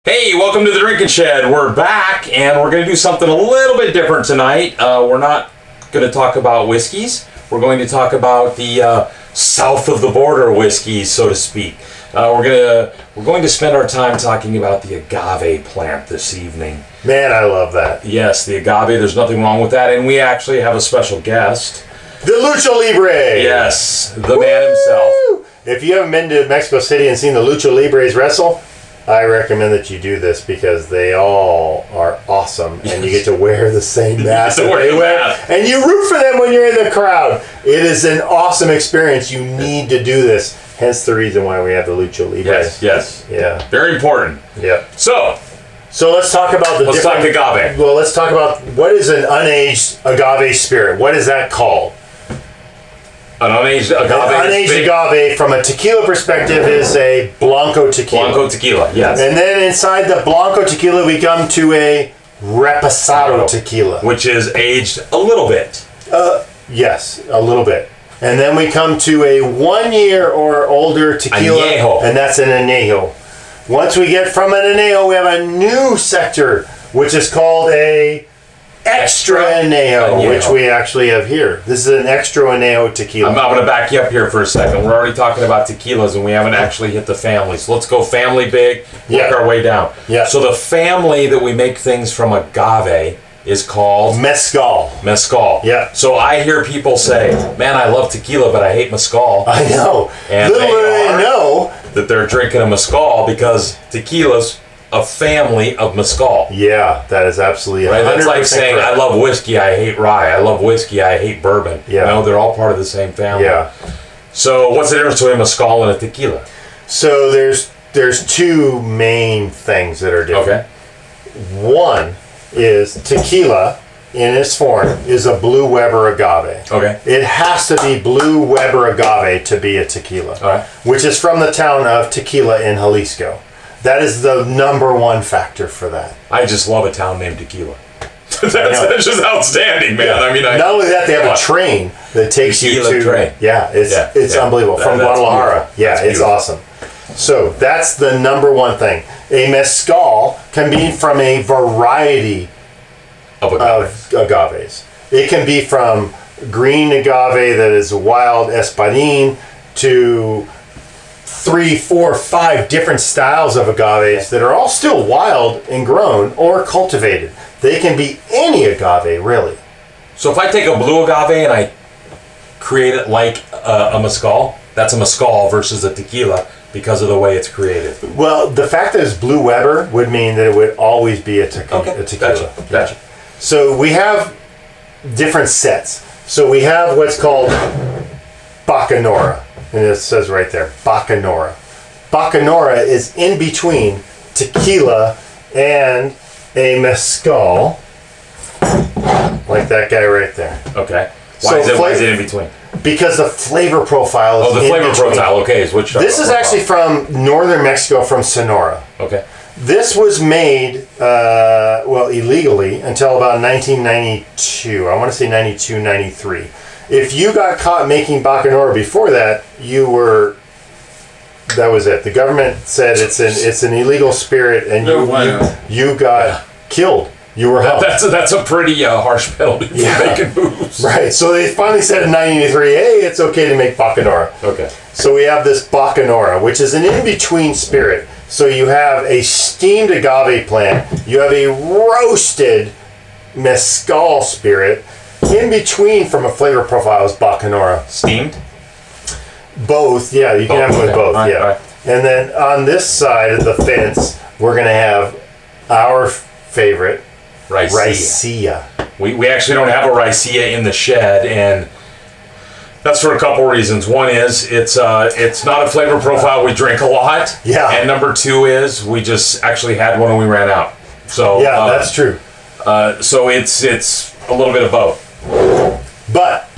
Hey, welcome to the Drinking Shed. We're back, and we're going to do something a little bit different tonight. We're not going to talk about whiskeys. We're going to talk about the south of the border whiskeys, so to speak. We're going to spend our time talking about the agave plant this evening. Man, I love that. Yes, the agave. There's nothing wrong with that, and we actually have a special guest. The Lucha Libre! Yes, the man himself. If you haven't been to Mexico City and seen the Lucha Libres wrestle, I recommend that you do this because they all are awesome, and you get to wear the same mask that they wear, and you root for them when you're in the crowd. It is an awesome experience. You need to do this. Hence the reason why we have the Lucha Libre. Yes. Yeah. Very important. Yeah. So let's talk about the let's talk agave. Well, let's talk about what is an unaged agave spirit. What is that called? An unaged agave. An unaged agave, from a tequila perspective, is a Blanco tequila. Blanco tequila, yes. And then inside the Blanco tequila, we come to a Reposado tequila, which is aged a little bit. Yes, a little bit. And then we come to a 1 year or older tequila, añejo. And that's an añejo. Once we get from an añejo, we have a new sector, which is called a extra añejo, which we actually have here. This is an extra añejo tequila. I'm going to back you up here for a second. We're already talking about tequilas, and we haven't actually hit the family. So let's go family big, work our way down. Yeah. So the family that we make things from agave is called mescal. Mescal. Yeah. So I hear people say, "Man, I love tequila, but I hate mescal." I know. And little do they know that they're drinking a mescal because tequila's a family of mescal. Yeah, that is absolutely right. That's like saying, correct. I love whiskey, I hate rye. I love whiskey, I hate bourbon. Yeah. You know, they're all part of the same family. Yeah. So what's the difference between a mescal and a tequila? So there's two main things that are different. Okay. One is tequila in its form is a Blue Weber agave. Okay. It has to be Blue Weber agave to be a tequila, All right. which is from the town of Tequila in Jalisco. That is the number one factor for that. I just love a town named Tequila. That's just outstanding, man. Yeah. I mean, not only that, they have a train that takes Tequila you to. train. Yeah, it's unbelievable. From That's Guadalajara. beautiful. Yeah, That's it's awesome. So that's the number one thing. A mezcal can be from a variety of agaves. It can be from green agave that is wild espadín to 3, 4, 5 different styles of agaves that are all still wild and grown or cultivated. They can be any agave, really. So if I take a blue agave and I create it like a mezcal, that's a mezcal versus a tequila because of the way it's created. Well, the fact that it's Blue Weber would mean that it would always be a tequila. Gotcha. So we have different sets. So we have what's called Bacanora. And it says right there, Bacanora. Bacanora is in between tequila and a mezcal. Like that guy right there. Okay. Why is it in between? Because the flavor profile is the flavor profile, okay. Is which this is actually from northern Mexico, from Sonora. Okay. This was made, illegally until about 1992. I want to say 92, 93. If you got caught making Bacanora before that, that was it. The government said it's an illegal spirit, and you got killed. You were hung. That's a pretty harsh penalty for making moves. Right. So they finally said in 1993, hey, it's okay to make Bacanora. Okay. So we have this Bacanora, which is an in-between spirit. So you have a steamed agave plant, you have a roasted mezcal spirit. In between, from a flavor profile, is Bacanora. Steamed? Both, yeah, you can have them with both, right, yeah. Right. And then on this side of the fence, we're going to have our favorite, Raicilla. We actually don't have a Raicilla in the shed, and that's for a couple reasons. One is it's not a flavor profile we drink a lot. Yeah. And number two is we just actually had one and we ran out. So yeah, that's true. So it's a little bit of both. But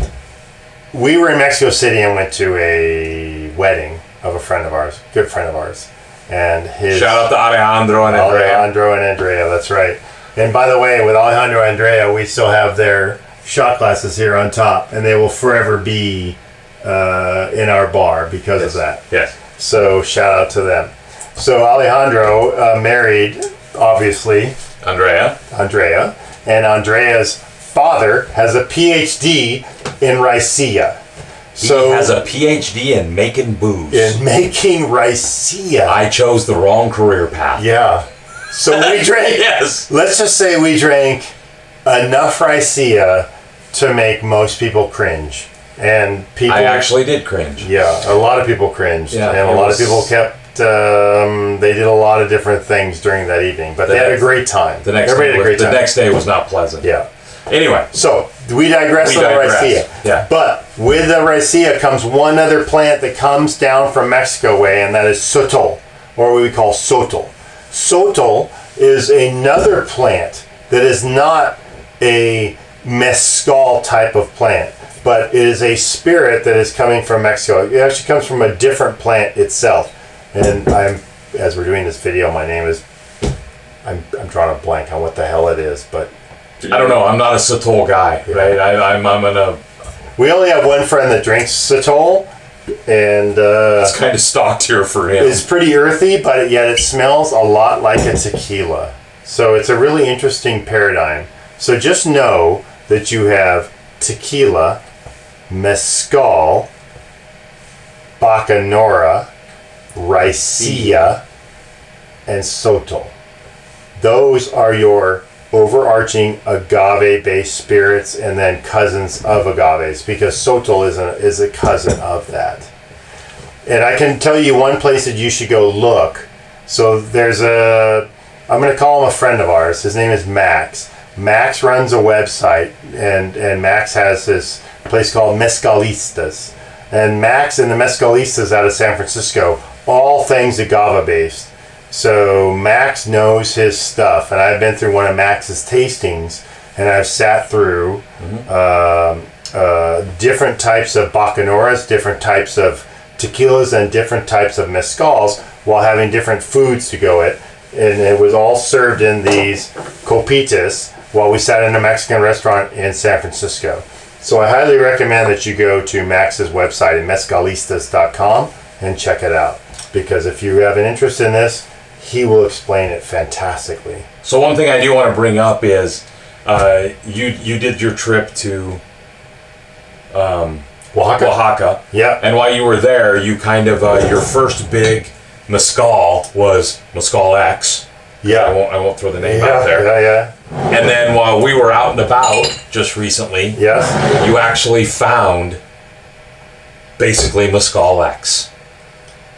we were in Mexico City and went to a wedding of a friend of ours, good friend of ours, and his shout out to Alejandro and Andrea. That's right. And by the way, with Alejandro and Andrea, we still have their shot glasses here on top, and they will forever be in our bar because of that. Yes. So shout out to them. So Alejandro married, obviously, Andrea. And Andrea's father has a PhD in Raicilla. So he has a PhD in making booze. In making Raicilla. I chose the wrong career path. Yeah. So we drank. Yes. Let's just say we drank enough Raicilla to make most people cringe. And people. I actually did cringe. Yeah, a lot of people cringed. Yeah, and a lot of people kept. They did a lot of different things during that evening, but they had a great time. Everybody had a great time. The next day was not pleasant. Yeah. Anyway, so we digress on the Raicilla. Yeah. But with the Raicilla comes one other plant that comes down from Mexico way, and that is sotol, or what we call sotol. Sotol is another plant that is not a mescal type of plant, but it is a spirit that is coming from Mexico. It actually comes from a different plant itself. And as we're doing this video, my name is, I'm drawing a blank on what the hell it is, but I don't know. I'm not a sotol guy, right? I'm gonna. We only have one friend that drinks sotol, and it's kind of stocked here for him. It's pretty earthy, but yet it smells a lot like a tequila. So it's a really interesting paradigm. So just know that you have tequila, mescal, bacanora, Raicilla, and sotol. Those are your overarching agave-based spirits, and then cousins of agaves, because sotol is a cousin of that. And I can tell you one place that you should go look. So there's I'm going to call him a friend of ours. His name is Max. Max runs a website, and Max has this place called Mescalistas. And Max and the Mescalistas out of San Francisco, all things agave based. So Max knows his stuff, and I've been through one of Max's tastings, and I've sat through different types of bacanoras, different types of tequilas, and different types of mezcals, while having different foods to go with. And it was all served in these copitas while we sat in a Mexican restaurant in San Francisco. So I highly recommend that you go to Max's website at mescalistas.com and check it out. Because if you have an interest in this, he will explain it fantastically. So one thing I do want to bring up is you did your trip to Oaxaca. Yeah. And while you were there, you kind of your first big mezcal was Mezcal X. Yeah. I won't throw the name out there. Yeah. And then while we were out and about just recently, you actually found basically Mezcal X.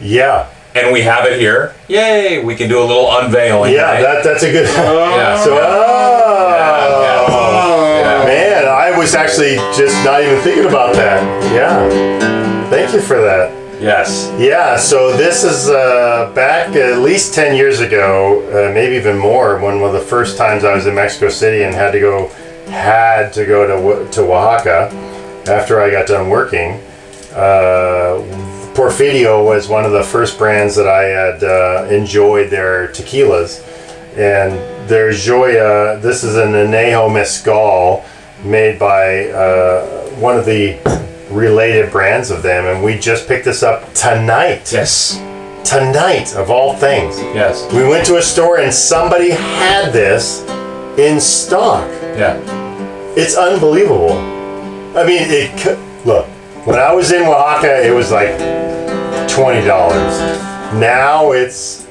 Yeah. And we have it here. Yay! We can do a little unveiling. Yeah, right? that's a good. Yeah. So, man, I was actually just not even thinking about that. Yeah. Thank you for that. Yes. Yeah, so this is back at least 10 years ago, maybe even more, one of the first times I was in Mexico City and had to go to Oaxaca after I got done working. Porfirio was one of the first brands that I had enjoyed their tequilas. And their Joya, this is an Anejo Mezcal made by one of the related brands of them, and we just picked this up tonight. Yes. Tonight, of all things. Yes. We went to a store and somebody had this in stock. Yeah. It's unbelievable. I mean, look, when I was in Oaxaca, it was like $20. Now it's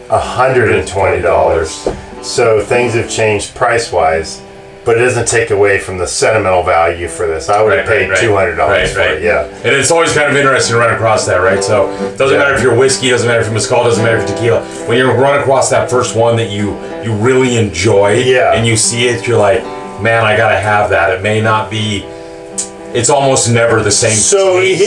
$120. So things have changed price-wise. But it doesn't take away from the sentimental value for this. I would have paid $200 for it, yeah. And it's always kind of interesting to run across that, right? So it doesn't matter if you're whiskey, doesn't matter if you're mezcal, doesn't matter if you're tequila. When you run across that first one that you really enjoy, and you see it, you're like, man, I gotta have that. It may not be, it's almost never the same taste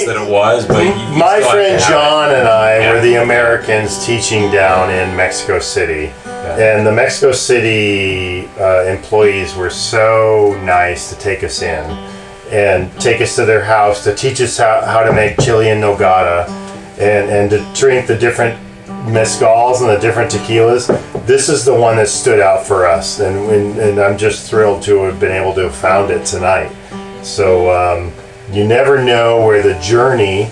that it was, but my friend John and I were the Americans teaching down in Mexico City. And the Mexico City employees were so nice to take us in and take us to their house to teach us how to make chili en nogada and to drink the different mezcals and the different tequilas. This is the one that stood out for us, and I'm just thrilled to have been able to have found it tonight. So you never know where the journey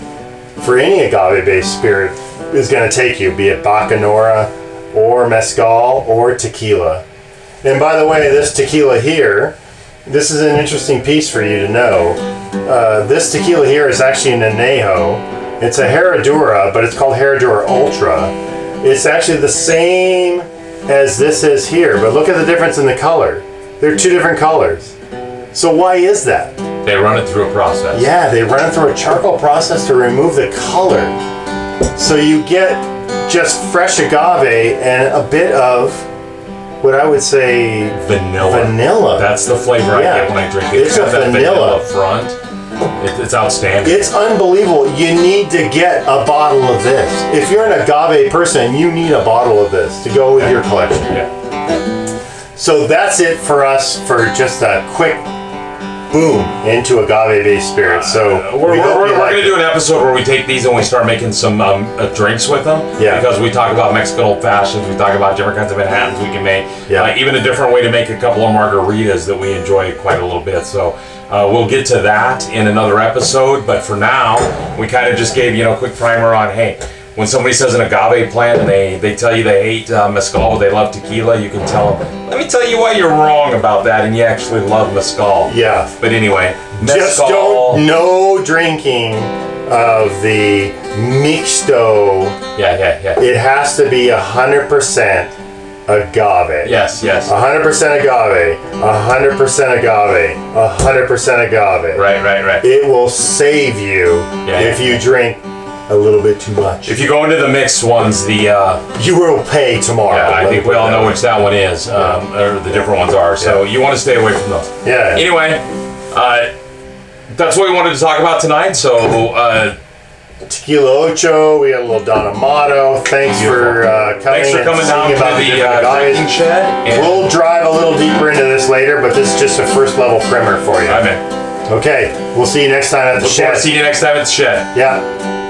for any agave-based spirit is going to take you, be it Bacanora or mezcal or tequila. And by the way, this tequila here, this is an interesting piece for you to know. This tequila here is actually an añejo. It's a Herradura, but it's called Herradura Ultra. It's actually the same as this is here, but look at the difference in the color. They're two different colors. So why is that? They run it through a process. Yeah, they run it through a charcoal process to remove the color. So you get just fresh agave and a bit of what I would say vanilla. That's the flavor I get when I drink it. It's a vanilla front. It's outstanding. It's unbelievable. You need to get a bottle of this. If you're an agave person, you need a bottle of this to go with your collection. Yeah. So that's it for us for just a quick boom into agave-based spirits. So we're going to do an episode where we take these and we start making some drinks with them. Yeah. Because we talk about Mexican old fashions, we talk about different kinds of Manhattans we can make. Yeah. Even a different way to make a couple of margaritas that we enjoy quite a little bit. So we'll get to that in another episode. But for now, we kind of just gave a quick primer on, hey, when somebody says an agave plant and they tell you they hate mezcal but they love tequila, you can tell them, let me tell you why you're wrong about that and you actually love mezcal. Yeah. But anyway, mezcal. Just don't, no drinking of the mixto. Yeah. It has to be 100% agave. Yes. 100% agave. 100% agave. 100% agave. Right. It will save you if you drink a little bit too much. If you go into the mixed ones, you will pay tomorrow. Yeah, I think we all know which that one is, or the different ones are. So you want to stay away from those. Yeah. Anyway, that's what we wanted to talk about tonight. So Tequila Ocho, we had a little Don Amato. Thanks for coming. Thanks for coming down to the Drinking Shed. We'll drive a little deeper into this later, but this is just a first level primer for you. I'm in. Okay, we'll see you next time at the shed. See you next time at the shed. Yeah.